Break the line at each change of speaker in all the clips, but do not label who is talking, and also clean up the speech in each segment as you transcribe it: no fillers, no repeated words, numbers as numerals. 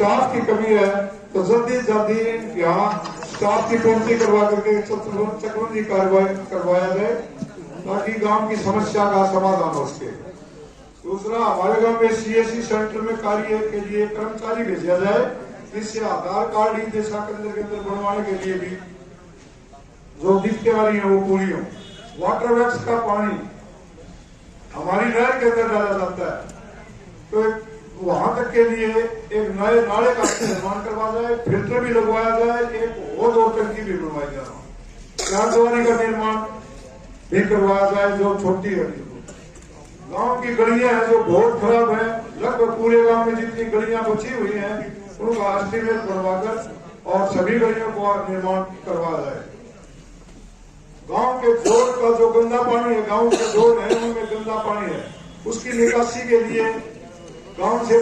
Staff की कमी है तो जल्दी जल्दी यहाँ स्टाफ की पूर्ति करवा करके चकबंदी करवाया जाए ताकि गांव की समस्या का समाधान हो सके। दूसरा, हमारे गांव में सीएससी सेंटर में कार्य के लिए कर्मचारी भेजा जाए जिससे आधार कार्ड निर्देशा केंद्र के अंदर बनवाने के लिए भी जो दिक्कतें आ रही है वो पूरी हो। वाटर वर्क्स का पानी हमारी नहर के अंदर डाला जाता है तो वहां तक के लिए एक नए नाले का निर्माण करवा जाए, फिल्टर भी लगवाया जाए, एक और टंकी भी बनवाई जाए, चार दीवारी का निर्माण भी करवाया जाए जो छोटी है। गांव की गलियां हैं जो बहुत खराब है, लगभग पूरे गांव में जितनी गलियां बची हुई हैं उनका एस्टीमेट बनवाकर और सभी गलियों का निर्माण करवाया जाए। गांव के जोड़ का जो गंदा पानी है, गांव के जोड़ है उनमें गंदा पानी है, उसकी निकासी के लिए गांव से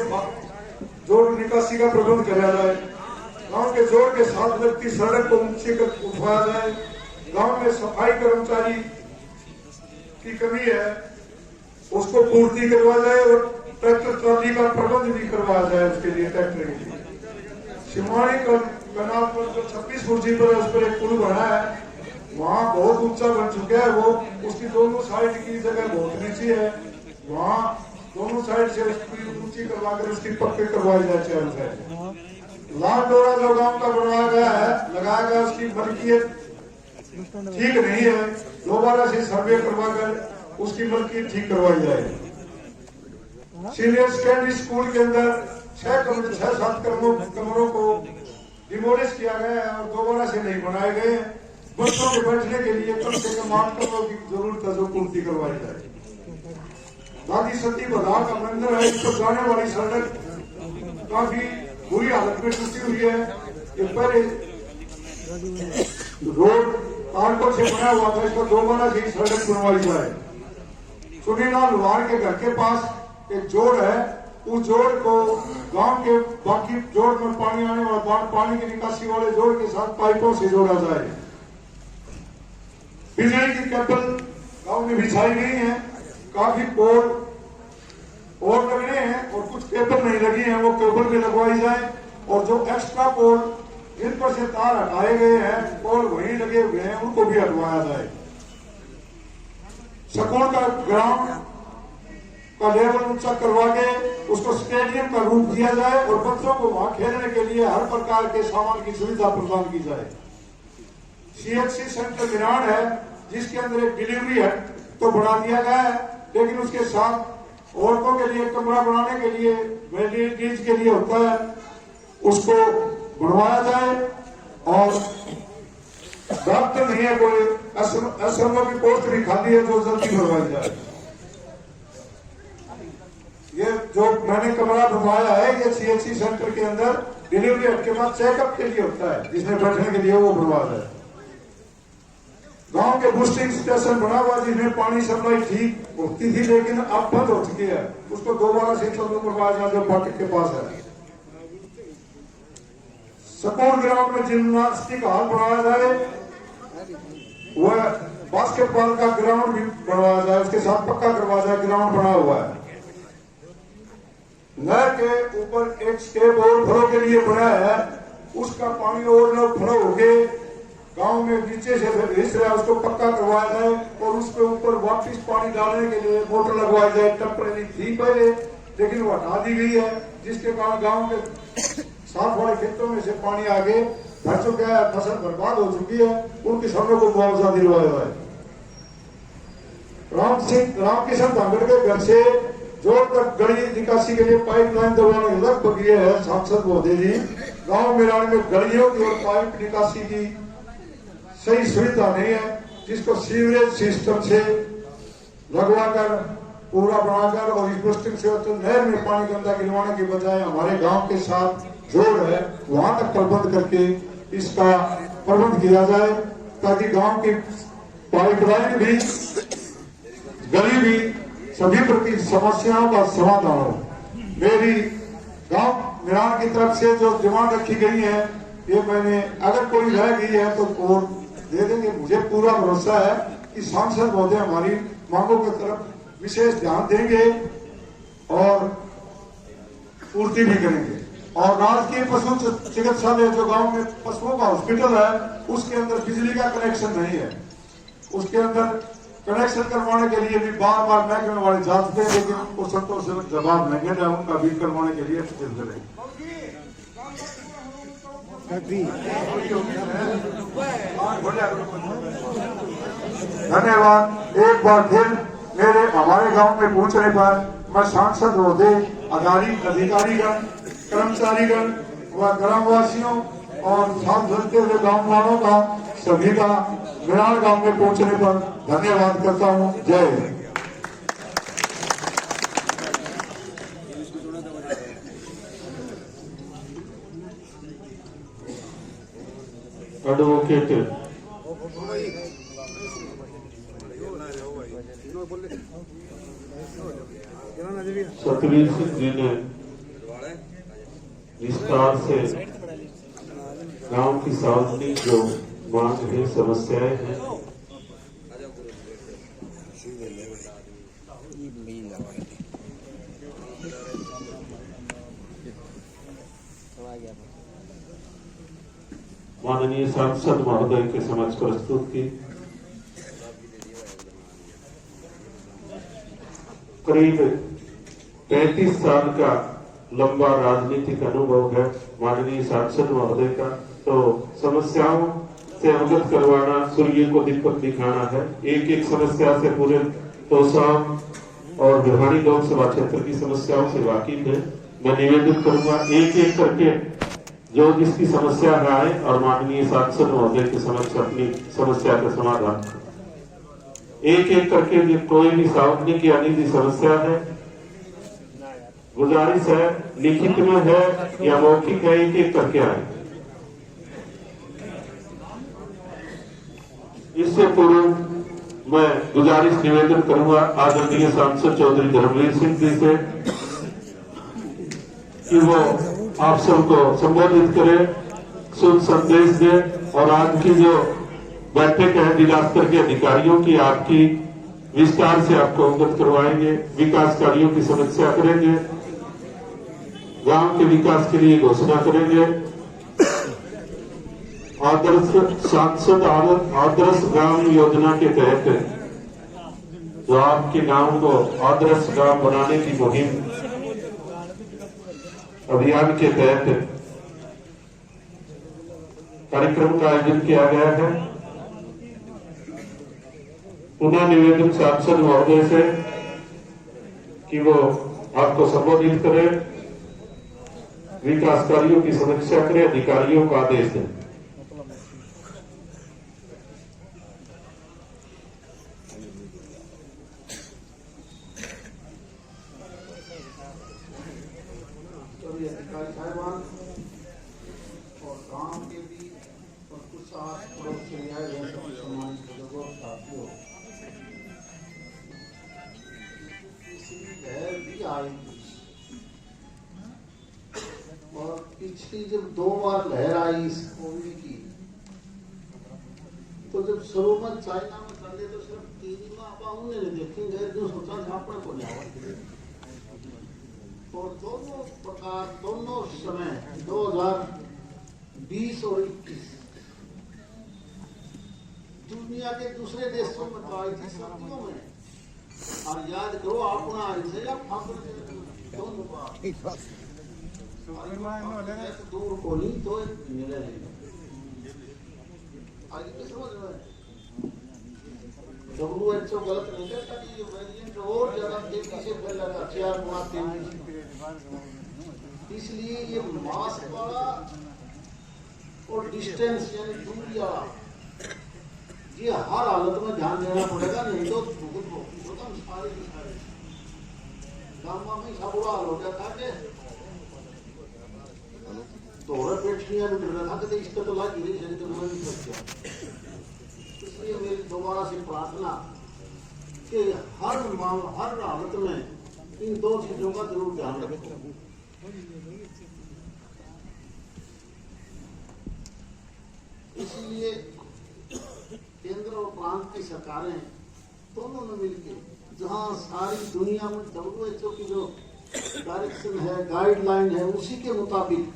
जोड़ निकासी का प्रबंध किया जाए। गांव के जोड़ के साथ लगती सड़क को ऊंचे कर उठवाया जाए। गांव में सफाई कर्मचारी की कमी है उसको पूर्ति करवा जाए और ट्रैक्टर ट्रॉली का प्रबंध भी करवाया जाए। उसके लिए ट्रैक्टर के लिए सिमाड़ी कनाल पर जो 26 फुट पर उस पर एक पुल बना है, वहाँ बहुत ऊंचा बन चुका है, वो उसकी दोनों साइड की जगह बहुत नीची है, वहाँ दोनों साइड से उसकी ऊंची करवाकर उसकी पक्के करवाई जाए। चारों साइड लाल डोरा जो गांव का बनवाया गया है लगाया गया, उसकी मलकियत ठीक नहीं है, दोबारा से सर्वे करवाकर उसकी मलकियत ठीक करवाई जाए। सीनियर सेकेंडरी स्कूल के अंदर 6-7 कमरों को डिमोलिश किया गया है और दोबारा से नहीं बनाए गए। बच्चों के बैठने के लिए कम से कम 8 कमरों की जरूरत है जो पूर्ति करवाई जाए। दादी सती बधा का मंदिर है, इस पर जाने वाली सड़क काफी बुरी हालत में टूटी हुई है। ये पहले रोड तारकोल से बना हुआ था, इसका दोबारा से सड़क बनवाई जाए। सुनीलाल लोहार के घर के पास एक जोड़ है, उस जोड़ को गांव के बाकी जोड़ में पानी आने वाला पानी की निकासी वाले जोड़ के साथ पाइपों से जोड़ा जाए। बिजली की केबल गांव में बिछाई गई है, काफी पोल और लगने हैं और कुछ केबल नहीं लगी हैं, वो केबल भी लगवाई जाए। और जो एक्स्ट्रा पोल जिन पर से तार हटाए गए हैं, पोल वहीं लगे हुए हैं, उनको भी हटवाया जाए। स्कूल का ग्राउंड का लेवल ऊंचा करवा के उसको स्टेडियम का रूप दिया जाए और बच्चों को वहां खेलने के लिए हर प्रकार के सामान की सुविधा प्रदान की जाए। सीएचसी सेंटर विराट है जिसके अंदर एक डिलीवरी है तो बढ़ा दिया गया है, लेकिन उसके साथ औरतों के लिए कमरा बनाने के लिए लेडीज के लिए होता है, उसको बढ़वाया जाए। और डॉक्टर नहीं है कोई, एसएमओ की पोस्ट भी खाली है जो जल्दी भरवाई जाए। ये जो मैंने कमरा बनवाया है ये सीएचसी सेंटर के अंदर डिलीवरी हट के बाद चेकअप के लिए होता है, जिसमें बैठने के लिए वो बनवा जाए। गांव के बूस्टिंग स्टेशन बना हुआ जिसमें पानी सप्लाई ठीक होती थी लेकिन अब बंद हो चुकी है, उसको दोबारा से चालू करवाया जाए जो फाटक के पास है। स्कूल ग्राउंड में जिम्नास्टिक हॉल बनाया जाए, वह बास्केटबॉल का ग्राउंड भी बनवाया जाए, उसके साथ पक्का करवाया जाए, ग्राउंड बना हुआ है। नहर के ऊपर एक स्टेप ओवरफ्लो के लिए बनाया है, उसका पानी ओवरफ्लो होके गांव में नीचे से रिस रहा है, उसको पक्का करवाया जाए और उसके ऊपर वापस पानी डालने के लिए मोटर लगवाई जाए। टेम्परेरी थी पहले लेकिन वो हटा दी गई है, जिसके कारण गांव के साथ वाले खेतों में से पानी आगे भर चुका है, फसल बर्बाद हो चुकी है, उन किसानों को मुआवजा दिलवाया जाए। रामकिशन धांगड़ के घर से जोड़ तक गली निकासी के लिए पाइपलाइन दबाने लगभग ये है सांसद महोदय जी, गांव मिलान में गलियों की और पाइप निकासी की सही सुविधा नहीं है, जिसको सीवरेज सिस्टम से लगवाकर पूरा बनाकर और इस बस्टिंग से तो नहर में पानी गंदा गिरवाने के बजाय हमारे गांव के साथ जोड़ है वहां तक प्रबंध करके इसका प्रबंध किया जाए ताकि गांव की पाइपलाइन भी गली भी सभी प्रकार समस्याओं का समाधान हो। मेरी गांव मिलान की तरफ से जो डिमांड रखी गई है ये मैंने अगर कोई रह गई है तो और दे देंगे। मुझे पूरा भरोसा है कि सांसद महोदय हमारी मांगों की तरफ विशेष ध्यान देंगे और पूर्ति भी करेंगे। और राजकीय पशु चिकित्सालय जो गांव में पशुओं का हॉस्पिटल है उसके अंदर बिजली का कनेक्शन नहीं है। उसके अंदर कनेक्शन करवाने के लिए भी बार बार महकमे वाले जांचते हैं, लेकिन उनको संतोषजनक जवाब नहीं है। उनका बिल करवाने के लिए चिंतित है। धन्यवाद। एक बार फिर हमारे गांव में पहुंचने पर मैं सांसद महोदय, अधिकारीगण, कर्मचारीगण व ग्रामवासियों और साथ चलते हुए गाँव वालों का सभी का मिराल गांव में पहुंचने पर धन्यवाद करता हूं। जय हिंद।
एडवोकेट सतवीर सिंह जी ने विस्तार से गांव की सार्वजनिक जो मांग है, समस्याएं हैं, माननीय सांसद महोदय के समक्ष प्रस्तुत की। करीब 35 साल का लंबा राजनीतिक अनुभव है माननीय सांसद महोदय का, तो समस्याओं से अवगत करवाना, सूर्य को दीपक दिखाना है। एक एक समस्या से पूरे तोसा और भिवानी लोकसभा क्षेत्र की समस्याओं से वाकिफ है। मैं निवेदन करूंगा एक एक करके जो जिसकी समस्या है आए और माननीय सांसद महोदय के समक्ष अपनी समस्या का समाधान करें। एक एक करके कोई भी सार्वजनिक या निजी समस्या है, गुजारिश है, लिखित में है या मौखिक है, एक एक करके आए। इससे पूर्व मैं गुजारिश निवेदन करूंगा आदरणीय सांसद चौधरी धर्मवीर सिंह जी से कि वो आप सबको संबोधित करें, शुभ संदेश दे और आज की जो बैठक है जिला स्तर के अधिकारियों की, आपकी विस्तार से आपको अवगत करवाएंगे, विकास कार्यों की समीक्षा करेंगे, गांव के विकास के लिए घोषणा करेंगे। आदर्श सांसद आदर्श ग्राम योजना के तहत जो आपके गांव को आदर्श ग्राम बनाने की मुहिम अभियान के तहत कार्यक्रम का आयोजन किया गया है। पुनः निवेदन सांसद महोदय से कि वो आपको संबोधित करें, विकास कार्यों की समीक्षा करें, अधिकारियों को आदेश दें।
अधिकारी साहिबान और गांव के भी और कुछ पड़ोस से आए हुए सम्मानित बुजुर्गों, साथियों, लहर भी आई और पिछली जब 2 बार लहर आई इस कोविड की, तो जब शुरू में चाइना में चले तो सिर्फ 3 माह उन्होंने देखेंगे जो सोचा था अपने को लिया। और दोनों प्रकार, दोनों समय 2020 और 21 दुनिया के दूसरे देशों में तो आई थी सर्दियों में, और याद करो अपना ऐसे या दोनों दूर को नहीं तो मिले आज की समझ में WHO गलत नहीं करता कि ये वेरिएंट और ज्यादा तेजी से फैलेगा, 4 गुना तेजी। इसलिए ये मास्क वाला और डिस्टेंस यानी दूरी वाला ये हर हालत में ध्यान देना पड़ेगा, नहीं तो सारे गाँव में सब बुरा हाल हो गया था कि तोड़ा पेटियां भी डर रहा था कि इसका तो लाग गिरी शरीर तो मैं नहीं कर। इसलिए मेरी दोबारा से प्रार्थना कि हर हालत में इन 2 चीजों का जरूर ध्यान रखें। इसलिए केंद्र और प्रांत की सरकारें दोनों ने मिलकर जहां सारी दुनिया में WHO की जो
डायरेक्शन है, गाइडलाइन है, उसी के मुताबिक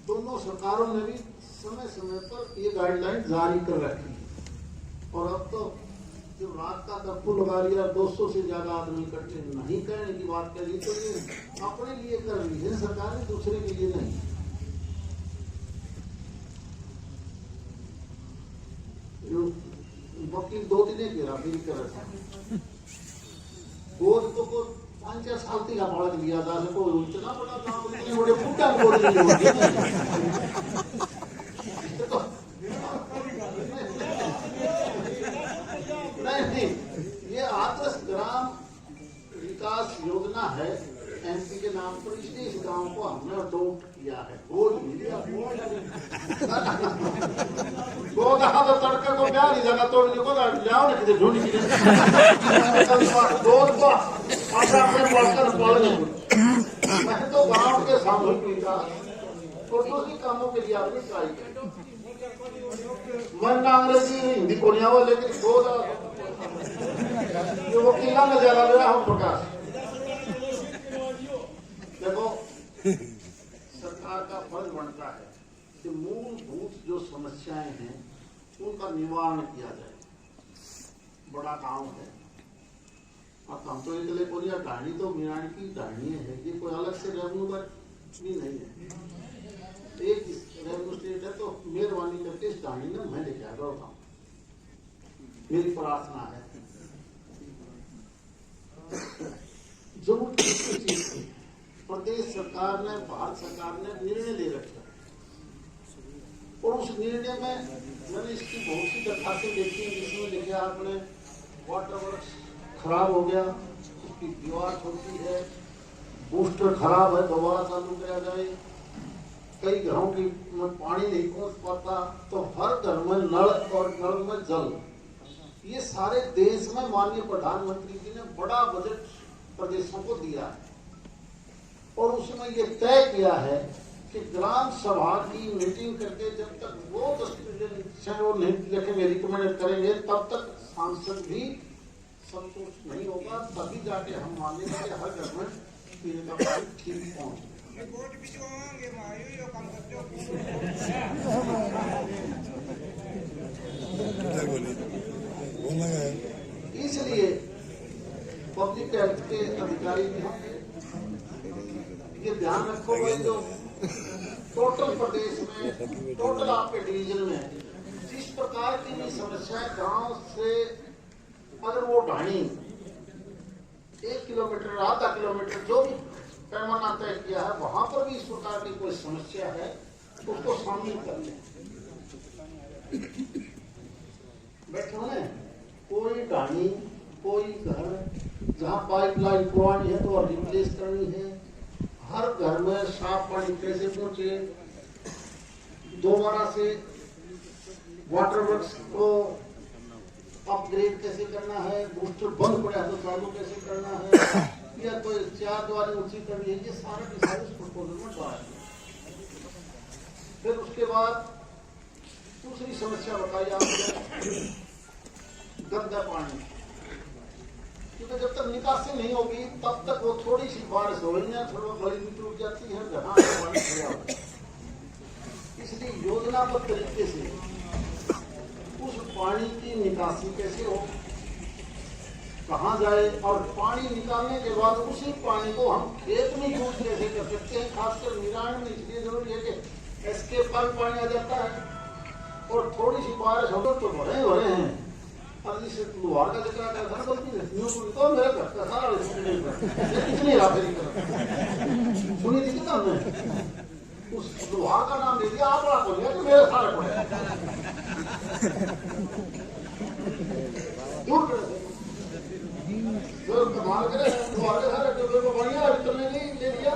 दोनों सरकारों ने भी समय समय पर ये गाइडलाइन जारी कर रखी है। और अब तो जब रात का कर्फ्यू लगा लिया, 200 से ज्यादा आदमी इकट्ठे नहीं करने की बात करी, तो ये अपने लिए कर रही है सरकार ने, दूसरे के लिए नहीं। वकील 2 दिन घेरा मेरी तरह से गोद को 5-4 साल का बालक लिया था, को इतना बड़ा काम, इतने बड़े फूटा गोद नहीं, ये आदर्श ग्राम विकास योजना है एमपी के नाम पर, इसलिए इस गांव को हमने अडॉप्ट किया है। गोद मिलिया गोद तो तड़के को प्यार ही जगह तोड़ने को लाओ ना किसी ढूंढ के गोद को आशा अपने पढ़कर पालने को। मैं तो गांव के सामूहिक विकास और दूसरी कामों के लिए आपने ट्राई किया। मन अंग्रेजी हिंदी को नहीं आवा, लेकिन गोद वो किला में जला गया हम प्रकाश। देखो सरकार का फर्ज बनता है कि मूलभूत जो समस्याएं हैं उनका निवारण किया जाए। बड़ा गांव है, अब हम तो इतने को नहीं, ढाणी तो मीरान की ढाणी है, ये कोई अलग से रेवन्यू भी नहीं है। एक रेवन्यू स्टेट है, तो मेहरबानी करके इस ढाणी में मैं लेके आ रहा हूँ, मेरी प्रार्थना है। जरूर चीज प्रदेश सरकार ने, भारत सरकार ने निर्णय ले रखा और उस निर्णय में मैंने इसकी बहुत सी दरखास्तें देखी जिसमें लिखा आपने वाटर वर्क्स खराब हो गया, उसकी दीवार छोटी है, बूस्टर खराब है, दोबारा चालू किया जाए। कई घरों की पानी नहीं पहुंच पाता, तो हर घर में नल और नल में जल। ये सारे देश में माननीय प्रधानमंत्री जी ने बड़ा बजट प्रदेशों को दिया है और उसमें ये तय किया है कि ग्राम सभा की मीटिंग करके जब तक वो 10% नहीं लिखेंगे, रिकमेंड करेंगे, तब तक सांसद भी संतुष्ट नहीं होगा, तभी जाके हम मानेंगे कि हर घर में पीने का पानी ठीक पहुंचे। इसलिए पब्लिक हेल्थ के अधिकारी भी होंगे, ये ध्यान रखो भाई, जो टोटल प्रदेश में, टोटल आपके डिवीजन में जिस प्रकार की भी समस्या गांव से अगर वो ढाणी 1 किलोमीटर, आधा किलोमीटर जो भी पैमाना तय किया है, वहां पर भी इस प्रकार की कोई समस्या है तो उसको शामिल कर लें। बैठे होने कोई ढाणी, कोई घर जहां पाइपलाइन पुरानी है तो रिप्लेस करनी है, हर घर में साफ पानी कैसे पहुंचे, दोबारा से वाटर वर्क्स को अपग्रेड कैसे करना है, बूस्टर बंद पड़ा तो चालू कैसे करना है, या कोई 4 द्वारा ऊंची करनी है, ये सारे के सारे प्रपोजल में डाला। फिर उसके बाद दूसरी समस्या बताई आपने, गंदा पानी, क्योंकि जब तक निकासी नहीं होगी तब तक वो थोड़ी सी बारिश हो रही है, थोड़ा गली भी टूट जाती है, जहां पानी खड़ा होता है। इसलिए योजनाबद्ध तरीके से उस पानी की निकासी कैसे हो, कहाँ जाए, और पानी निकालने के बाद उसी पानी को हम खेत में यूज कैसे कर सकते हैं। खासकर निराण में इसलिए जरूरी है कि एस्केप का भी पानी आ जाता है और थोड़ी सी बारिश हो तो भरे हैं। अब जिस लोहार का जिक्र आता था बोलती है तो मेरे घर का सारा इतनी राफेरी कर सुनी थी कितना हमने, उस लोहार का नाम ले दिया, आप बड़ा बोल दिया कि मेरे सारे पड़े दूर कर जो कमाल करे लोहार के सारे डब्बे को बढ़िया तुमने नहीं ले दिया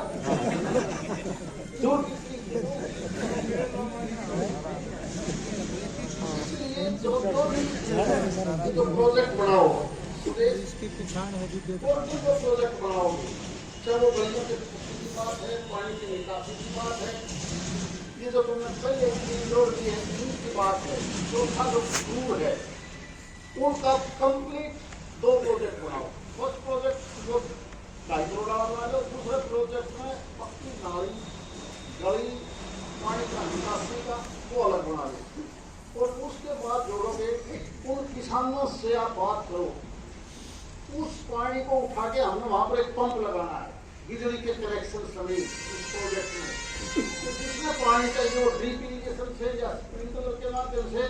दूर। जो प्रोजेक्ट बनाओ, प्रोजेक्ट बनाओ, चाहे वो गलियों की बात है, पानी की निकासी की बात है, ये जो तुमने पहले रोड की है की बात है, चौथा जो दूर है उनका कंप्लीट 2 प्रोजेक्ट बनाओ। फर्स्ट प्रोजेक्ट जो 2.5 करोड़ वाला बना लो। दूसरे प्रोजेक्ट में पक्की नाली गली पानी का निकासी का वो अलग बना लो और उसके बाद जोड़ोगे। उन किसानों से आप बात करो, उस पानी को उठा के हमने वहां पर एक पंप लगाना है बिजली के कनेक्शन समेत इस प्रोजेक्ट में, तो जिसमें पानी चाहिए वो ड्रिप इरिगेशन से या स्प्रिंकलर के माध्यम से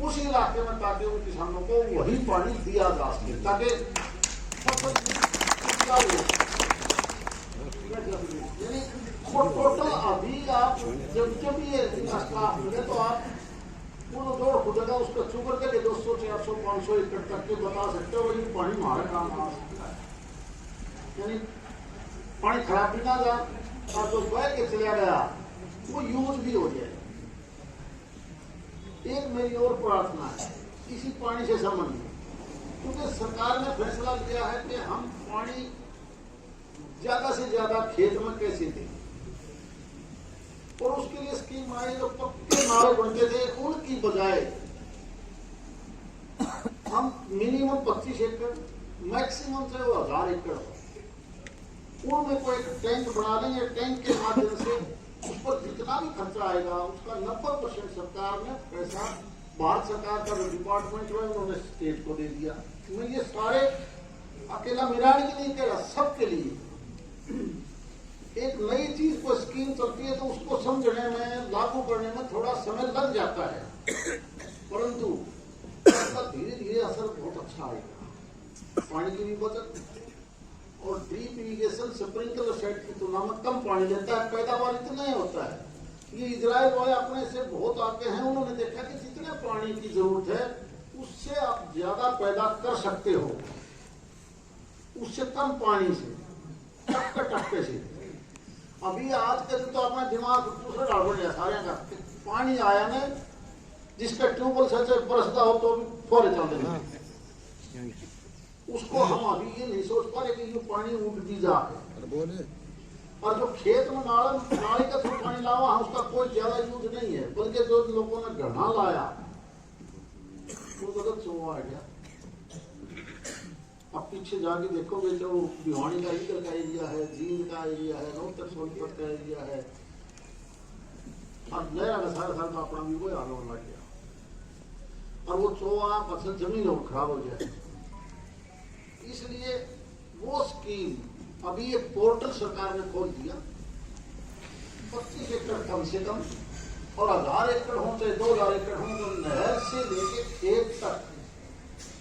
उस इलाके में, ताकि उन किसानों को वही पानी दिया जा सके, ताकि फसल यानी टोटल अभी आप जब ये स्टाफ मिले तो आप वो जोड़ खुदेगा उसका शुगर के 200 400 500 एकड़ तक के बता सकते हो। ये पानी हमारा काम आ सकता है, यानी पानी खराब भी ना जाए और जो बह के चला गया वो यूज भी हो जाए। एक मेरी और प्रार्थना है इसी पानी से संबंधित, क्योंकि सरकार ने फैसला लिया है कि हम पानी ज्यादा से ज्यादा खेत में कैसे दें, और उसके लिए स्कीम आई जो पक्के नाले बनते थे उनकी बजाय हम मिनिमम 25 एकड़ मैक्सिमम से 1000 एकड़ उनमें कोई एक टैंक बना देंगे। टैंक के माध्यम से उस पर जितना भी खर्चा आएगा उसका 90% सरकार ने पैसा भारत सरकार का जो डिपार्टमेंट है उन्होंने स्टेट को दे दिया। मैं ये सारे अकेला मिरानी के लिए कह रहा, सबके लिए एक नई चीज को स्कीम चलती है तो उसको समझने में लागू करने में थोड़ा समय लग जाता है, परंतु इसका धीरे धीरे असर बहुत अच्छा आएगा। पानी की भी बचत और ड्रिप इरिगेशन स्प्रिंकलर सेट की तुलना में कम पानी लेता है, पैदावार इतना ही होता है। ये इजराइल वाले अपने से बहुत आगे हैं, उन्होंने देखा कि जितने पानी की जरूरत है उससे आप ज्यादा पैदा कर सकते हो, उससे कम पानी से टक्के से। अभी आज के तो अपना दिमाग दूसरा गड़बड़ है सारे का, पानी आया ना जिसका ट्यूबवेल से बरसता हो तो फौरे चल देंगे, उसको हम अभी ये नहीं सोच पा रहे कि ये पानी उठ भी जाए। और जो खेत में नाली का थोड़ा पानी लावा है उसका कोई ज्यादा यूज नहीं है, बल्कि जो लोगों ने घना लाया वो गलत चुना आ गया। अब पीछे जाके देखोगे जो भिवानी का इधर का एरिया है, जींद का एरिया है, रोहतक सोनीपत का एरिया है, अब नया का सारा साल का अपना भी कोई हाल होने लग गया और वो चोआ फसल जमीन और खराब हो जाए। इसलिए वो स्कीम अभी एक पोर्टल सरकार ने खोल दिया, 25 एकड़ कम से कम और 1000 एकड़ हो चाहे 2000 एकड़ हो, तो नहर से लेकर खेत तक,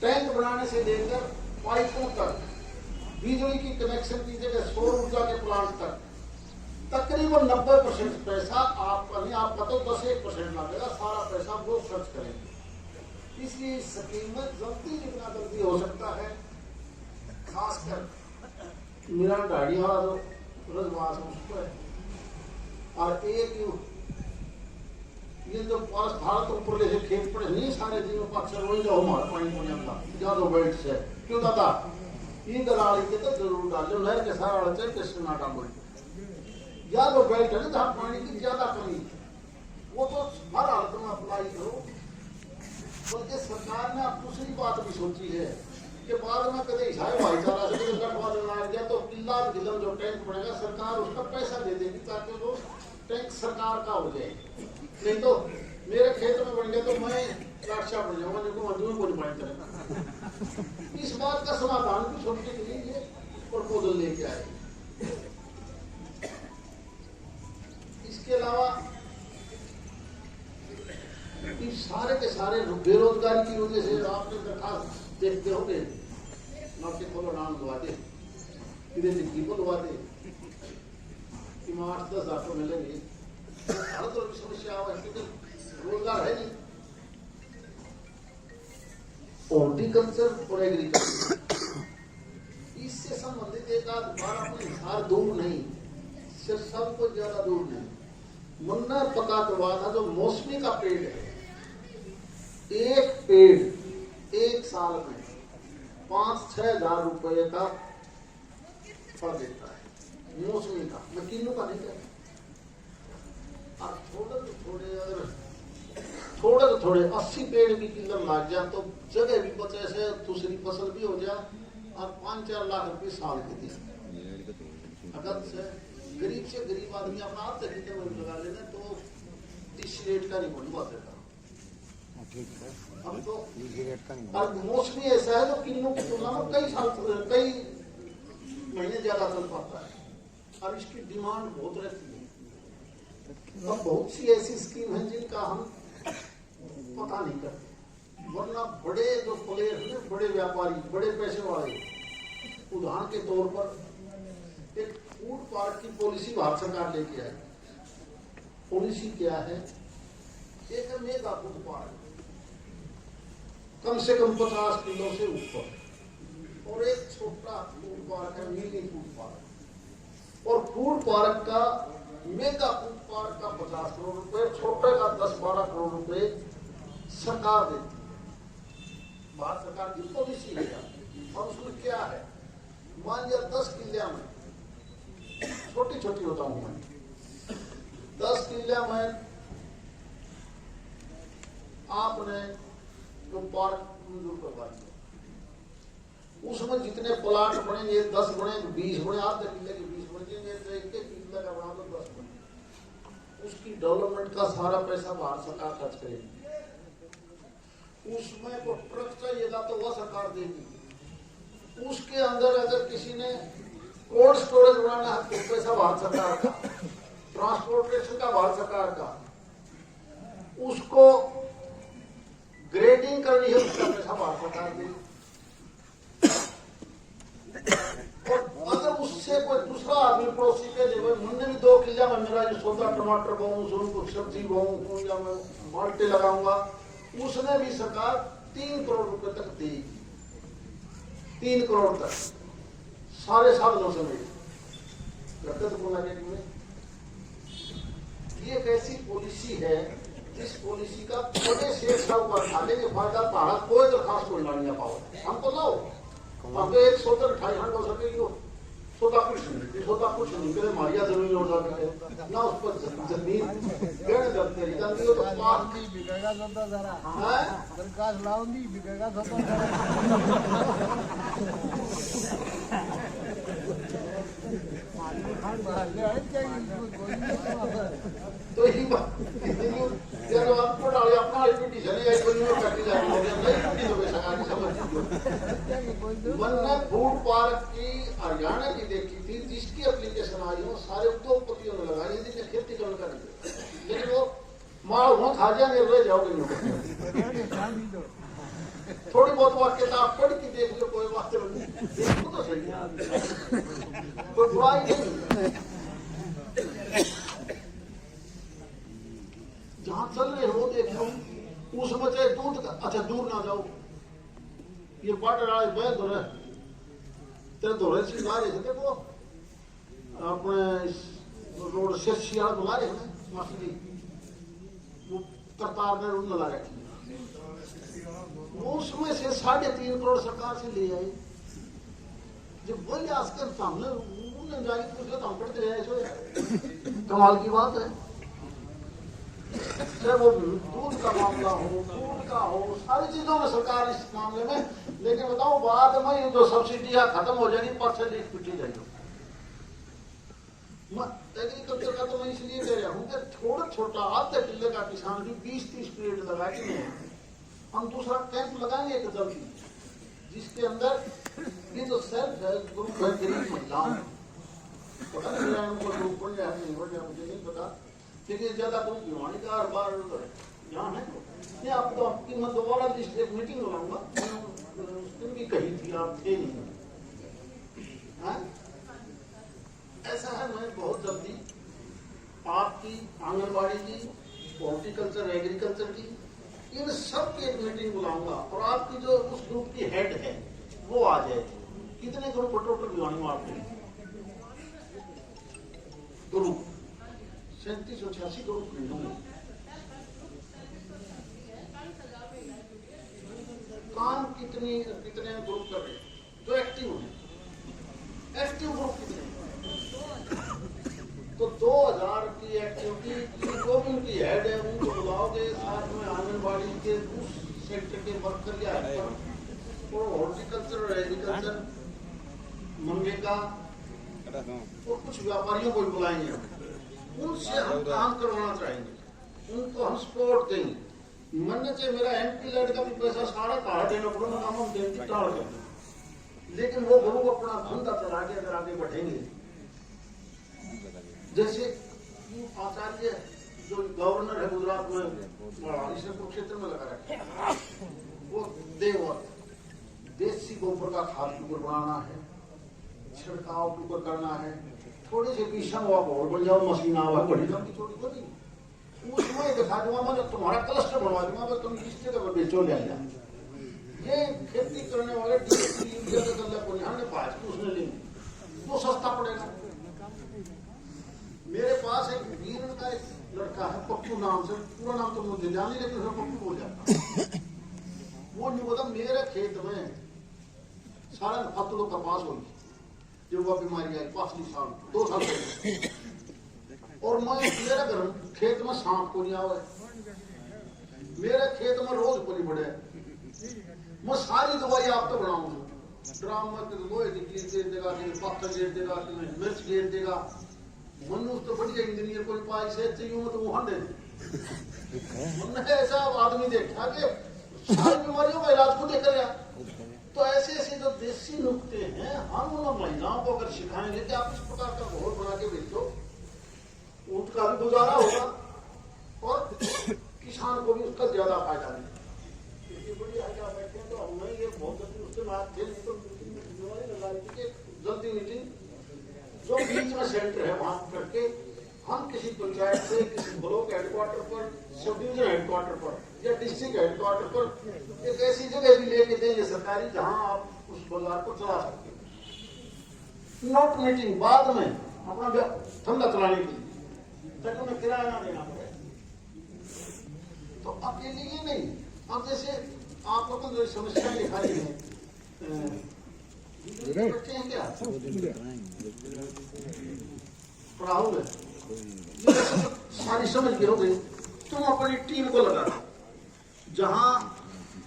टैंक बनाने से लेकर पाइपों तक, बिजली की कनेक्शन की जगह सौर ऊर्जा के प्लांट तक, तकरीबन 90% पैसा आपका नहीं, आपका तो 10-1% लगेगा, सारा पैसा वो खर्च करेंगे। इसलिए इस स्कीम में जल्दी जितना जल्दी हो सकता है, खासकर मेरा गाड़ी वाला जो रजवास उसको है, और एक ये जो पास भारत ऊपर ले खेत पड़े नहीं सारे दिनों का अक्सर वही जो हमारा पानी पहुंचा ज्यादा बेल्ट से क्यों दादा ये दराड़ी के तो जरूर डाल जो नहर के सारा अड़चे कृष्ण नाटा बोल या जो बेल्ट है ना जहाँ पानी की ज्यादा कमी वो तो हर हालत में अप्लाई करो। बल्कि सरकार ने अब दूसरी बात भी सोची है कि बाद में कभी ईसाई भाईचारा से गठबंधन आ गया तो किला गिलम जो टैंक बनेगा सरकार उसका पैसा दे देगी ताकि वो टैंक सरकार का हो जाए। नहीं तो मेरे खेत में बन गया तो मैं लाक्षा बन जाऊंगा जिनको मजदूर को डिमांड करेगा। इस बात का समाधान भी सोचने के लिए ये प्रपोजल लेके आए। इसके अलावा इस सारे के सारे बेरोजगारी की वजह से आपने दरखास्त देखते होंगे नौकरी खोलो नाम दवा दे जिंदगी को दवा दे 8-10 हज़ार तो मिलेंगे। हर तरह की समस्या रोजगार है नहीं। हॉर्टिकल्चर और एग्रीकल्चर इससे संबंधित एक आध बार अपने हिसार दूर नहीं, सिर्फ सबको ज्यादा दूर नहीं। मुन्ना पता करवा था जो मौसमी का पेड़ है, एक पेड़ एक साल में 5-6 हज़ार रुपए का फल देता है मौसमी का, मैं किन्नू का नहीं कहता। अब थोड़े तो थोड़े 80 पेड़ की किल्लत लग जाए तो जगह भी बचे से दूसरी फसल भी हो जाए और 5-4 लाख रुपए साल की दी अगर से गरीब आदमी अपना आप तरीके में लगा लेना तो 30 रेट का नहीं बोलूंगा सरकार। अब तो मोस्टली ऐसा है जो किन्नों की तुलना में कई महीने ज्यादा चल पाता है और इसकी डिमांड बहुत रहती है। अब बहुत सी ऐसी स्कीम है जिनका हम पता नहीं करते, वरना बड़े जो प्लेयर हैं, बड़े व्यापारी, बड़े पैसे वाले, उदाहरण के तौर पर एक फूड पार्क की पॉलिसी भारत सरकार लेके आई। पॉलिसी क्या है? एक मेगा फूड पार्क, कम से कम 50 किलो से ऊपर, और एक छोटा फूड पार्क है मिनी फूड पार्क। और फूड पार्क का, मेगा फूड पार्क का 50 करोड़ रुपए, छोटे का 10-12 करोड़ रुपए सरकार देती है। भारत सरकार की पॉलिसी है। और उसमें क्या है? मान लिया 10 किलिया में, छोटी छोटी होता हूं मैं, 10 किलिया में आपने जो पार्क मंजूर करवा दिया, उसमें जितने प्लाट बनेंगे, 10 बने, 20 बने, आधे किले के 20 बन जाएंगे, तो एक किले का बना दो 10 बने। उसकी डेवलपमेंट का सारा पैसा भारत सरकार खर्च करेगी। उसमें को ट्रक चाहिएगा तो वह सरकार देगी। उसके अंदर अगर किसी ने कोल्ड स्टोरेज बनाना है तो पैसा भारत सरकार का, ट्रांसपोर्टेशन का भारत सरकार का, उसको ग्रेडिंग करनी है उसका पैसा भारत सरकार देगी। और अगर उससे कोई दूसरा आदमी पड़ोसी के लिए मुन्ने भी 2 किलिया में मेरा जो सौदा टमाटर बोऊं, कुछ सब्जी बोऊं या मैं माल्टे लगाऊंगा, उसने भी सरकार 3 करोड़ रुपए तक देगी। 3 करोड़ तक सारे साधनों से मिले। ये एक ऐसी पॉलिसी है जिस पॉलिसी का बड़े शेर साहूकार खा लेंगे फायदा, भारत कोई दरखास्त कोई नहीं पाओ। हमको लाओ, हम तो एक सोतर 28 हो सकेगी, सोता कुछ नहीं करे, मारिया जमीन हो जाती है ना, उस पर जमीन गहने करते हैं तो पास
बिकेगा सोता जरा दरखास्त लाऊंगी, बिकेगा सोता
तो ही आपको डाले अपना एक्टिविटी चले गई कोई में करती जाती है नहीं तो बेसगा नहीं समझ। मैंने फूड पार्क की हरियाणा की देखी थी, जिसकी एप्लीकेशन आई हो सारे उद्योगपतियों ने लगाई, जिसने खेती करने का नहीं, लेकिन वो माल वहां खा जाएंगे, रह जाओगे। थोड़ी बहुत वाक्य आप पढ़ के देख लो, कोई वाक्य देखो तो सही, कोई बुराई नहीं। जहां चल रहे हो देखो, उसमें चाहे दूध का, अच्छा दूर ना जाओ, ये वाटर वाले बैल धोरे तेरे धोरे से ला रहे थे, देखो अपने रोड से शियाल बुला रहे हैं मासी, वो करतार में रूम लगा रखी, उसमें से 3.5 करोड़ सरकार से ले आई। जब बोले आजकल सामने उन्होंने जाके पूछा तो हम पढ़ते रहे, कमाल की बात है। चाहे वो दूध का मामला हो, फूड का हो, सारी चीजों में सरकार इस मामले में, लेकिन बताओ बाद में ये जो सब्सिडियां खत्म हो जाएगी, परसेंटेज पिटी जाएगी। एग्रीकल्चर का तो मैं इसलिए कह रहा हूँ कि थोड़ा छोटा आधे किले का किसान भी 20-30 पेड़ लगा के हम दूसरा कैंप लगाएंगे एक जल्दी, जिसके अंदर ये जो सेल्फ हेल्प ग्रुप है, गरीब महिलाओं, पता नहीं उनको ग्रुप बन जाए नहीं बन जाए मुझे नहीं पता, लेकिन ज्यादा ग्रुप भिवानी का हर बार यहाँ है। ये आप तो आपकी मैं दोबारा एक मीटिंग बुलाऊंगा, उस दिन भी कही थी, आप थे नहीं। ऐसा है, मैं बहुत जल्दी आपकी आंगनबाड़ी की, हॉर्टिकल्चर, एग्रीकल्चर की, इन सब की एक मीटिंग बुलाऊंगा, और आपकी जो उस ग्रुप की हेड है वो आ जाए। कितने ग्रुप टोटल भिवानी में आपके ग्रुप? 37-88 ग्रुप होंगे। काम कितने ग्रुप कर रहे जो एक्टिव है? एक्टिव ग्रुप कितने? तो 2000 की एक्टिविटी जो भी उनकी हेड है उनको बुलाओगे, साथ में आंगनबाड़ी के उस सेक्टर के वर्कर या हेल्पर, और हॉर्टिकल्चर और एग्रीकल्चर, मनरेगा और कुछ व्यापारियों को भी बुलाएंगे, उनसे हम काम करवाना चाहेंगे, उनको हम सपोर्ट देंगे। मन चाहिए मेरा एमपी लैंड का भी पैसा सारा तारा देना पड़ेगा, काम हम देंगे टाल देंगे, लेकिन वो लोग अपना धंधा चला के अगर आगे बढ़ेंगे। जैसे आचार्य जो गवर्नर है गुजरात में, इसने कुरुक्षेत्र में लगा रखा है, वो देवत देसी गोबर का खाद के ऊपर बनाना है, छिड़काव के ऊपर करना है, थोड़े से पीछा हुआ और बन जाओ मशीन आवा बड़ी कम की छोटी छोटी उसमें दिखा दूंगा मैं, तुम्हारा क्लस्टर बनवा दूंगा, तुम किस जगह पर बेचो ले आया। ये खेती करने वाले उसने लेंगे वो सस्ता पड़ेगा। मेरे पास एक वीरन का एक लड़का है, पप्पू नाम से, पूरा नाम तो मुझे ध्यान नहीं, लेकिन पप्पू बोल जाता। वो नहीं बोला मेरे खेत में सारा फसलों कपास होगी, जो वह बीमारी आई 5 साल 2 साल पहले, और मैं मेरे घर खेत में सांप को नहीं आवे, मेरे खेत में रोज को नहीं बढ़े, मैं सारी दवाई आप तो बनाऊंगा, ड्राम में लोहे की चीज दे देगा, पत्थर दे देगा, मिर्च दे देगा, मनुष्य तो बढ़िया इंजीनियर को पाई से चाहिए तो वहां दे। हमने ऐसा आदमी देखा कि सारी बीमारियों का इलाज को देकर गया। तो ऐसे ऐसे जो देसी नुक्ते हैं, हम उन महिलाओं को अगर सिखाएंगे कि आप इस प्रकार का घोल बना के बेचो, उनका भी गुजारा होगा और किसान को भी उसका ज्यादा फायदा मिलेगा। बड़ी आज्ञा बैठे हैं तो हमें ये बहुत उसके बाद जल्दी मीटिंग जो बीच में सेंटर है वहां करके हम किसी पंचायत से, किसी ब्लॉक हेडक्वार्टर पर, सब डिवीजन हेडक्वार्टर पर या डिस्ट्रिक्ट हेडक्वार्टर पर एक ऐसी जगह भी लेके देंगे सरकारी, जहां आप उस बाजार को चला सकते हैं। नॉट मीटिंग बाद में अपना धंधा चलाने के लिए, ताकि उन्हें किराया ना देना पड़े। तो अकेले ये नहीं, अब जैसे आप लोगों को जो समस्याएं दिखाई है, बच्चे हैं क्या राहुल है, सारी समझ के हो गई। तुम अपनी टीम को लगा, जहां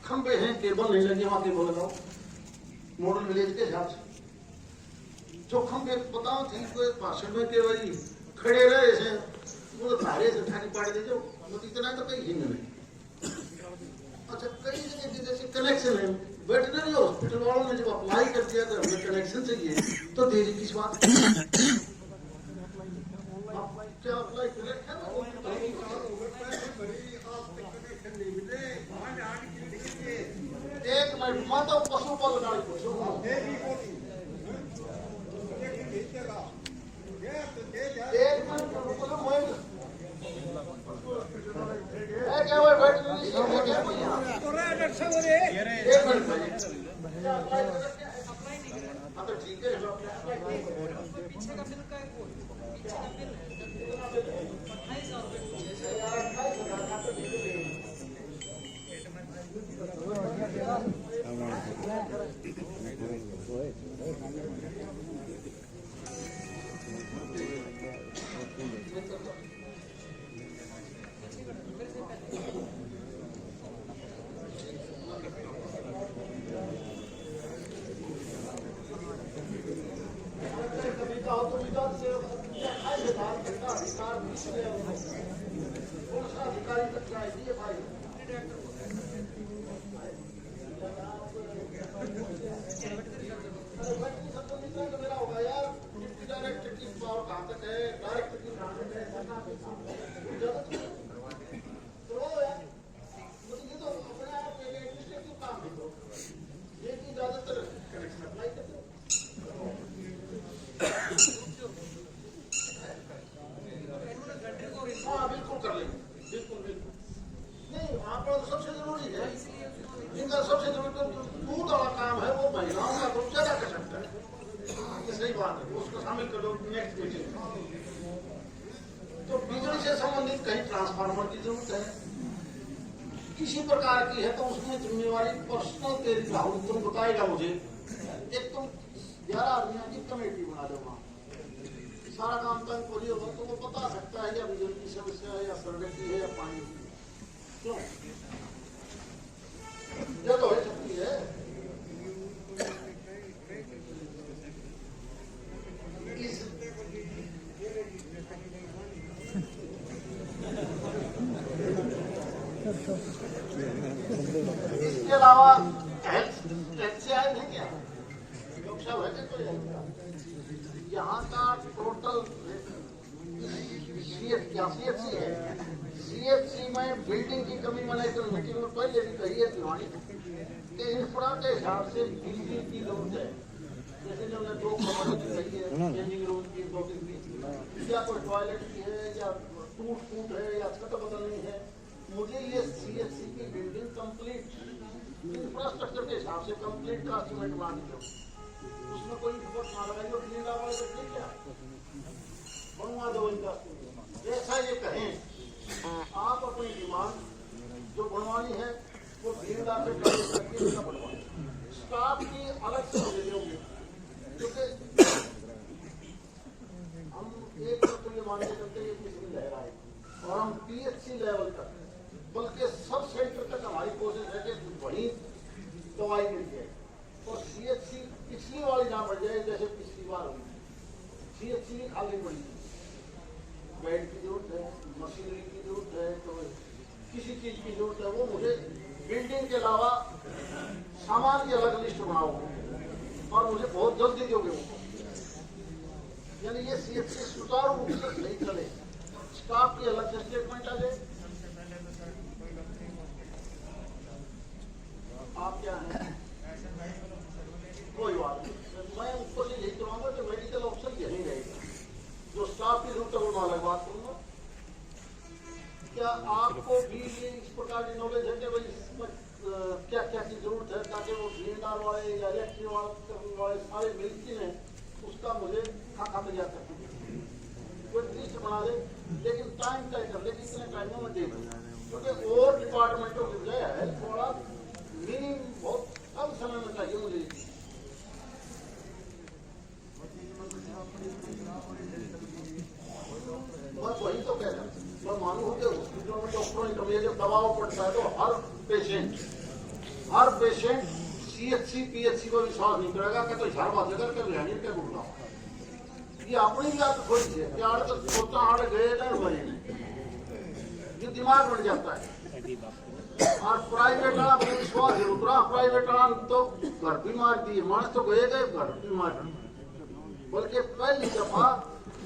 खंबे हैं केबल नहीं लगे वहां केबल लगाओ, मॉडल विलेज के हिसाब से। जो खंबे बताओ थी कोई भाषण में के भाई खड़े रहे ऐसे, वो धारे से ठानी पाड़ी दे जाओ, इतना तो कहीं हिंग नहीं। अच्छा कई जगह जैसे कनेक्शन है, वेटनरी हॉस्पिटल वालों ने जब अप्लाई कर दिया तो हमें कनेक्शन चाहिए, तो देरी किस बात क्या अप्लाई कर रखा है? एक मिनट माता पशुपाल गाड़ी पूछो, एक मिनट क्या हुआ वेटनरी क्या एक मिनट तो ठीक है, पीछे का बिल का मेरा होगा यार, डायरेक्ट की पावर कहाँ तक है, डायरेक्ट की ये तो अपने आप एडमिनिस्ट्रेटिव काम है, तो ये की ज्यादातर कनेक्शन अप्लाई करते हो। हाँ बिल्कुल कर लेंगे, बिल्कुल बिल्कुल नहीं, वहाँ पर सबसे जरूरी है, इनका सबसे जरूरी तो दूध वाला काम है, वो महिलाओं का तो ज्यादा कर सकता है। सही बात है, उसको शामिल कर दो नेक्स्ट मीटिंग। तो बिजली से संबंधित कहीं ट्रांसफार्मर की जरूरत है, किसी प्रकार की है, तो उसमें जिम्मेवारी पर्सनल तेरी राहुल तुम बताएगा मुझे। एक तुम 11 आदमियों की कमेटी बना दो, वहाँ सारा काम तक पूरी होगा तो वो बता सकता है या बिजली की समस्या है या सड़क की है या पानी की। क्यों ये तो हो सकती है। इस इसके अलावा टैक्स से आए नहीं क्या लोकसभा है तो यहाँ का टोटल CFC है। CFC में बिल्डिंग की कमी मैंने मीटिंग में पहले भी कही है दिवानी कि इंफ्रा के हिसाब से बिजली की जरूरत है। जैसे जो हमने 2 कमरों की कही है, चेंजिंग रूम की 2-3 या कोई टॉयलेट की है या टूट है या छत बदलनी है, मुझे ये CFC की बिल्डिंग कंप्लीट इंफ्रास्ट्रक्चर के हिसाब से कंप्लीट का एस्टिमेट मान दो, उसमें कोई रिपोर्ट ना लगाई और क्लीन वाले तो ठीक है बनवा दो इनका। जैसा ये कहें आप अपनी डिमांड जो बनवानी है वो 3 लाख से बनवानी, स्टाफ की अलग से दे दोगे क्योंकि हम एक तो ये मानते करते हैं किसी लहरा है और हम PHC लेवल तक बल्कि सब सेंटर तक हमारी कोशिश है कि वही दवाई मिल जाए और CHC पिछली वाली ना बढ़ जाए जैसे पिछली बार हुई। CHC भी खाली पड़ी, बेड की जरूरत है, मशीनरी की जरूरत है, तो किसी चीज की जरूरत है, वो मुझे बिल्डिंग के अलावा सामान की अलग लिस्ट बनाओ और मुझे बहुत जल्दी दोगे वो, यानी ये CHC सुचारू रूप से नहीं चले, स्टाफ की अलग से स्टेटमेंट आ जाए। आप क्या हैं कोई बात नहीं, मैं उसको यही करवाऊंगा कि मेडिकल ऑप्शन यही रहेगा, जो स्टाफ की जरूरत है वो मैं अलग बात करूंगा। क्या आपको भी ये इस प्रकार की नॉलेज है कि भाई इसमें क्या क्या की जरूरत है ताकि वो ग्रीनदार वाले या इलेक्ट्रिक वाले सारे मिलती हैं, उसका मुझे खाका तैयार कर कोई लिस्ट बना दे, लेकिन टाइम तय कर ले कितने टाइमों में दे क्योंकि और डिपार्टमेंटों की वजह है थोड़ा मिनिमम बहुत कम समय में चाहिए मुझे। मैं वही तो कह रहा हूँ, मैं मानू कि हॉस्पिटलों में डॉक्टरों की कमी है, जब दबाव पड़ता है तो हर पेशेंट CHC PHC को विश्वास नहीं करेगा कि तो झाड़ बात लेकर के रहने के घूमना ये अपनी बात थोड़ी है कि आड़ तो सोचा आड़ गए ना मरे ये दिमाग बन जाता है। और प्राइवेट वाला विश्वास है उतरा, प्राइवेट वाला तो घर भी मार दिए, मानस तो गए घर भी मार, बल्कि पहली दफा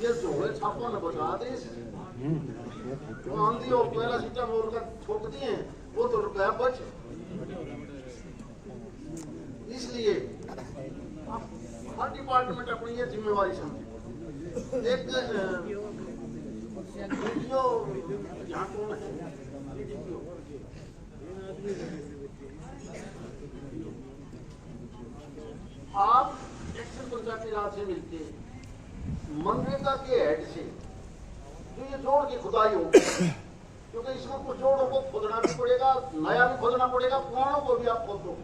ये जो है छापा ने बता दे वो आंधी और पहला सिस्टम और का ठोक दिए वो तो रुपया बच। इसलिए हर डिपार्टमेंट अपनी ये जिम्मेवारी समझे। एक वीडियो यहाँ कौन है आप एक्शन पंचायती राज से मिलके मनरेगा के हेड से जो ये जोड़ की खुदाई होगी क्योंकि इसमें कुछ जोड़ों को खोदना भी पड़ेगा, नया भी खोदना पड़ेगा, पुरानों को भी आप खोद दो।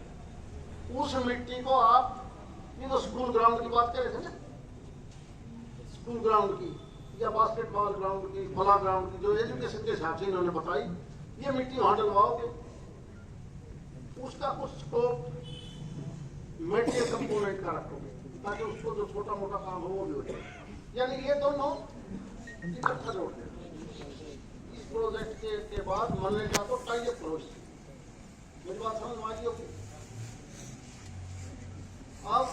उस मिट्टी को आप ये तो स्कूल ग्राउंड की बात कर रहे थे ना, स्कूल ग्राउंड की या बास्केटबॉल ग्राउंड की, फला ग्राउंड की, जो एजुकेशन के हिसाब से इन्होंने बताई, ये मिट्टी वहां डलवाओगे, उसका कुछ स्कोप मेटेरियल कंपोनेंट का रखोगे ताकि उसको जो छोटा मोटा काम हो वो भी हो जाए। यानी ये दोनों इकट्ठा जोड़ दें। इस प्रोजेक्ट के बाद मनरेगा को टाइप करो, मेरी बात समझ में आई होगी। अब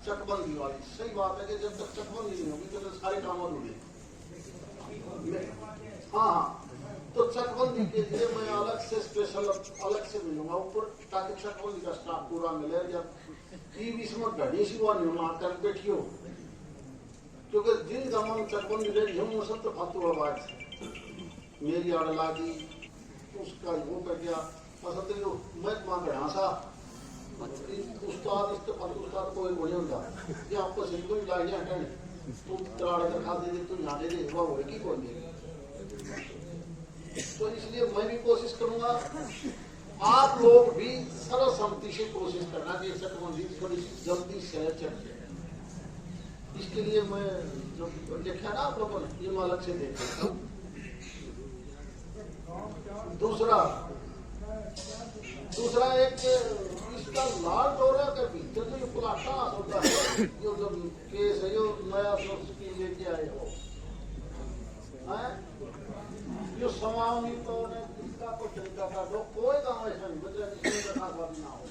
चकबंदी वाली सही बात है कि जब तक चकबंदी नहीं होगी तो सारे काम अधूरे। हाँ, तो चकबंदी के लिए मैं अलग से स्पेशल अलग से मिलूंगा ऊपर ताकि चकबंदी का स्टाफ पूरा मिले। जब इसमें घड़ी सी हुआ नहीं होना कर बैठियो क्योंकि जिन जमान चकबंदी ले रही हूँ सब तो फालतू आवाज मेरी आड़ लागी उसका वो कर गया असल तो मैं वहां गढ़ा सा उस्ताद उस्ताद कोई नहीं होता ये आपको सिंपल लाइया हटाने तू तराड़ कर खा दे तू यहाँ दे दे वह होगी कौन दे। तो इसलिए मैं भी कोशिश करूंगा आप लोग भी सर्वसम्मति से कोशिश करना कि चकबंदी थोड़ी जल्दी से चल जाए। इसके लिए मैं जो देखा ना आप लोगों ने ये मैं अलग से देख रहा हूँ। दूसरा एक इसका लाल डोरा के भीतर जो प्लाटा होता है जो जब केस है जो नया स्कीम लेके आए हो जो समानी तो ने इसका कुछ तरीका कर दो, कोई काम ऐसा नहीं बचा जिसमें दरखास्तवादी ना हो।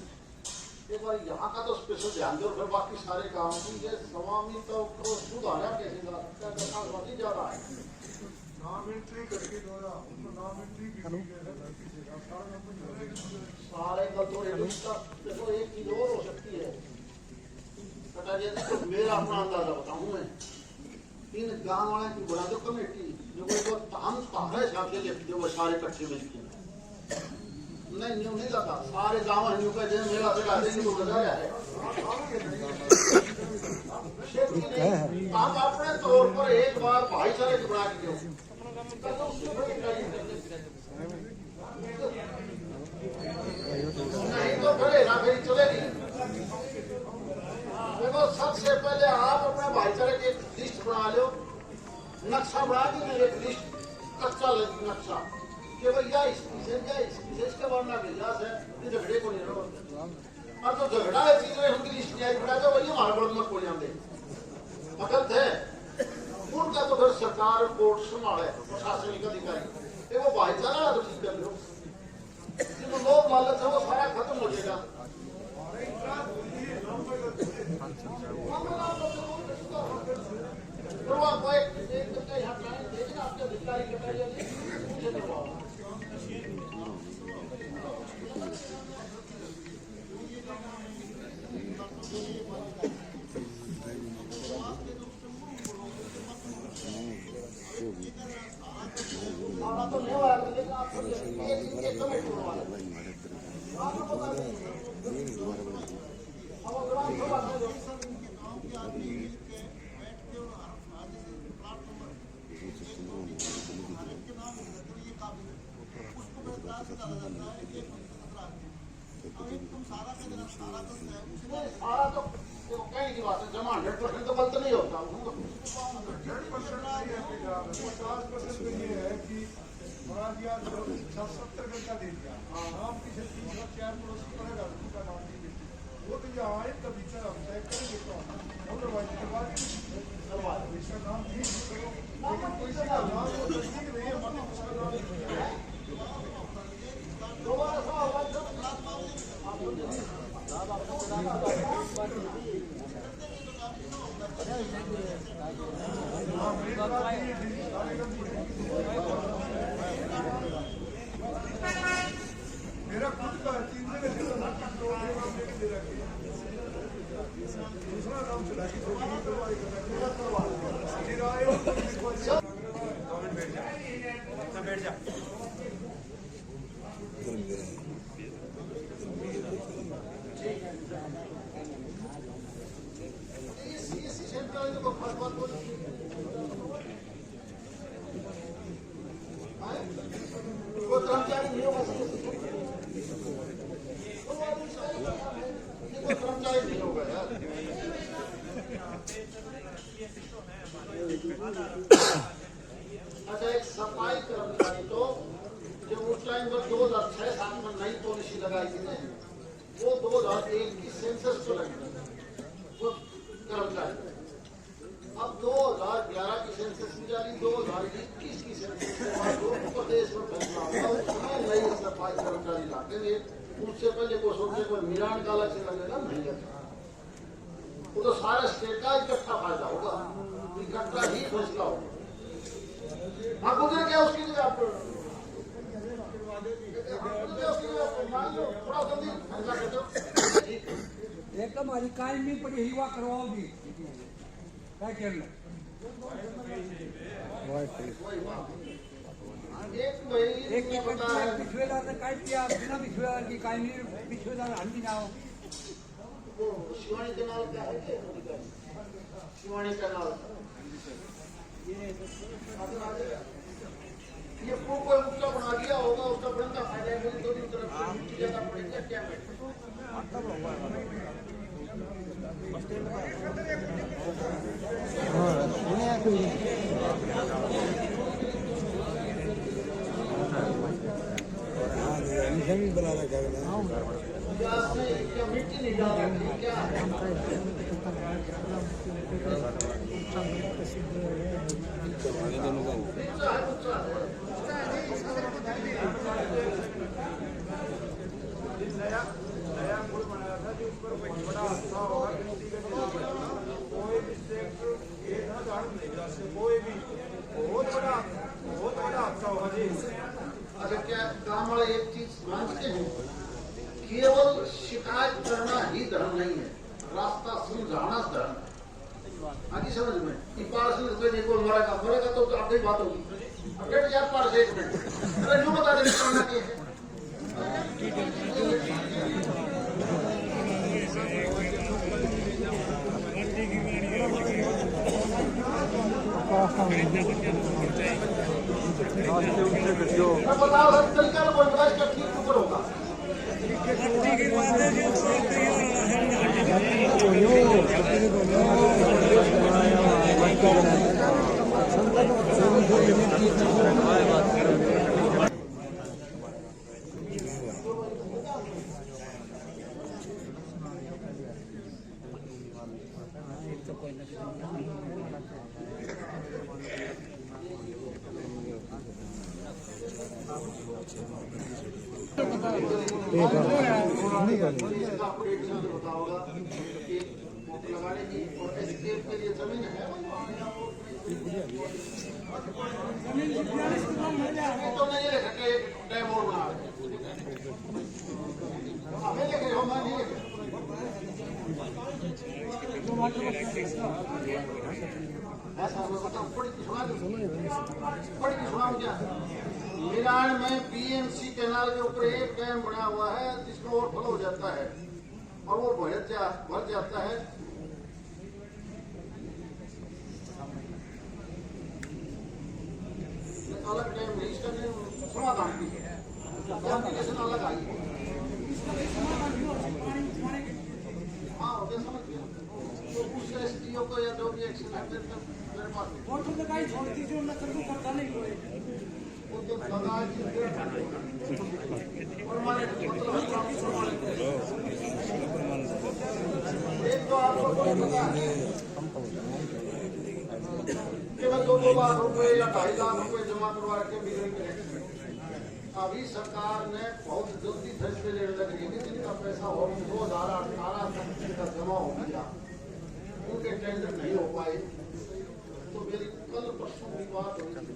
एक बार यहाँ का तो स्पेशल ध्यान दो, फिर बाकी सारे काम की ये स्वामी तो सुधारा कैसे जा सकता है, दरखास्तवादी ज्यादा है।
नाम एंट्री करके दो ना, उनको नाम एंट्री भी
सारे कल तो देखो एक चीज और हो सकती है कटारिया जी, तो मेरा अपना अंदाजा बताऊं मैं, इन गांव वाले की बना दो कमेटी जो कोई हम तारे हिसाब से जो वो सारे इकट्ठे मिलते हैं, नहीं न्यू नहीं लगा सारे गांव न्यू का जो मेला से लाते हैं तो बजा है। आप अपने तौर पर एक बार भाईचारे की बना के दो, नहीं तो फिर हेराफेरी चलेगी। देखो सबसे पहले आप अपने भाईचारे की एक लिस्ट बना लो, नक्शा बना दीजिए, एक लिस्ट कच्चा नक्शा कि भैया इसके वरना गिलास है, ये झगड़े को नहीं रहो। और तो झगड़ा है चीज में उनकी लिस्ट जारी बना दो, वही हमारे बड़े में को जाते अकल थे उनका तो फिर सरकार कोर्ट संभाले प्रशासनिक अधिकारी, वो भाईचारा तो ठीक कर लो, जो लोग मालक है वो सारा खत्म हो जाएगा। तो आपको एक यहाँ देखना आपके अधिकारी तो नहीं हुआ, लेकिन आपको सारा तो कहने की बात है, जमा 100% तो गलत नहीं होता,
50% तो ये है कि बना दिया 70 घंटा दे दिया, नाम किसी 3-4 पड़ोसी पड़ेगा उनका नाम नहीं देते, वो तो ये आए तभी चल हम तय करेंगे तो अदरवाइज के बाद इसका नाम नहीं करो, लेकिन कोई सी का नाम हो सकती नहीं है, मतलब उसका नाम
दोबारा सवाल
मेरा खुद का 3 जगह दे रखी दूसरा नाम चला कि बैठ जा
कर्मचारी नहीं होगा, कर्मचारी नहीं होगा यार। अच्छा एक सफाई कर्मचारी तो जब उस टाइम पर 2006-7 में नई पॉलिसी लगाई थी वो 2001 की सेंसस को लगी वो कर्मचारी, अब 2011 की सेंसस की जारी, 2021 की सेंसस के बाद प्रदेश में फैसला होगा उसमें नई सफाई कर्मचारी लाते हैं। उससे पहले को सोचे कोई मिलान का अलग से लगेगा नहीं लगता, वो तो सारे स्टेट का इकट्ठा फायदा होगा, इकट्ठा ही फैसला होगा। हाँ गुजर गया उसके लिए आप थोड़ा जल्दी फैसला कर दो।
एक हमारी कायम नहीं पड़ी हिवा करवाओगी क्या करना एक पिछवेदार ने काट दिया, बिना पिछवेदार की कायम नहीं, पिछवेदार हंडी ना हो।
शिवानी कैनाल क्या है, शिवानी कैनाल ये कोई उसका बना दिया होगा, उसका बड़ा फायदा है, दोनों तरफ से ज्यादा पड़ेगा क्या
भी बना रखा है
मिट्टी नहीं डाल क्या
नया पुल बनाया था जो ऊपर बहुत बड़ा हादसा होगा, कोई भी सेक्टर एक ना गाड़ी नहीं जा सकते, कोई भी बहुत बड़ा हादसा होगा जी।
अच्छा, क्या काम वाले एक चीज समझते हैं, केवल शिकायत करना ही धर्म नहीं है, रास्ता समझाना धर्म है। आगे समझ में पार से कोई मरेगा तो आपकी बात होगी। अपडेट यार पार से 1 मिनट, अरे जो बता दें करना क्या है। बताओ तरीका कोई बता इसका ठीक ऊपर होगा। बताओगा लगाने की और एस्केप के लिए जमीन है तो नहीं लिख के डैम और बना हमें लिख रहे हो, मैं नहीं लिख ऐसा बताओ। पढ़ी सुनाऊं क्या? मीरान में बीएमसी कैनाल के ऊपर एक डैम बना हुआ है जिसमें ओवरफ्लो हो जाता है और वो भर जाता है। अलग डैम नहीं, इसका समाधान की एप्लीकेशन अलग आई है। हाँ समझ गया, तो उस एसडीओ को या जो भी एक्शन है मेरे पास वो तो लगा एक तो आपको केवल 2 लाख रुपए या 2.5 लाख रुपए जमा करवा के बिजली के। अभी सरकार ने बहुत जल्दी फैसले लेने लगी थी, जिनका पैसा हो 2018 तक जमा हो गया, उनके टेंडर नहीं हो पाए। तो मेरी कल परसों की बात हुई थी,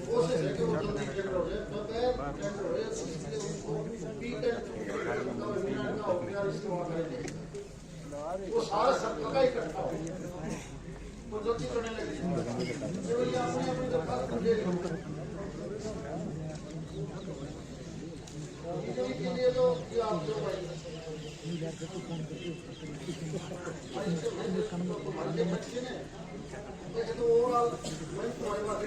कोशिश है कि वो जल्दी टेंडर हो जाए, बगैर टेंडर हो जाए इसलिए उनको वो सारा सरकार का इकट्ठा हो वो जल्दी करने लगे। अपनी दरखास्त दे के लिए तो आप जो भाई बच्चे ने वैसे तो ओवरऑल मैं तुम्हारे पास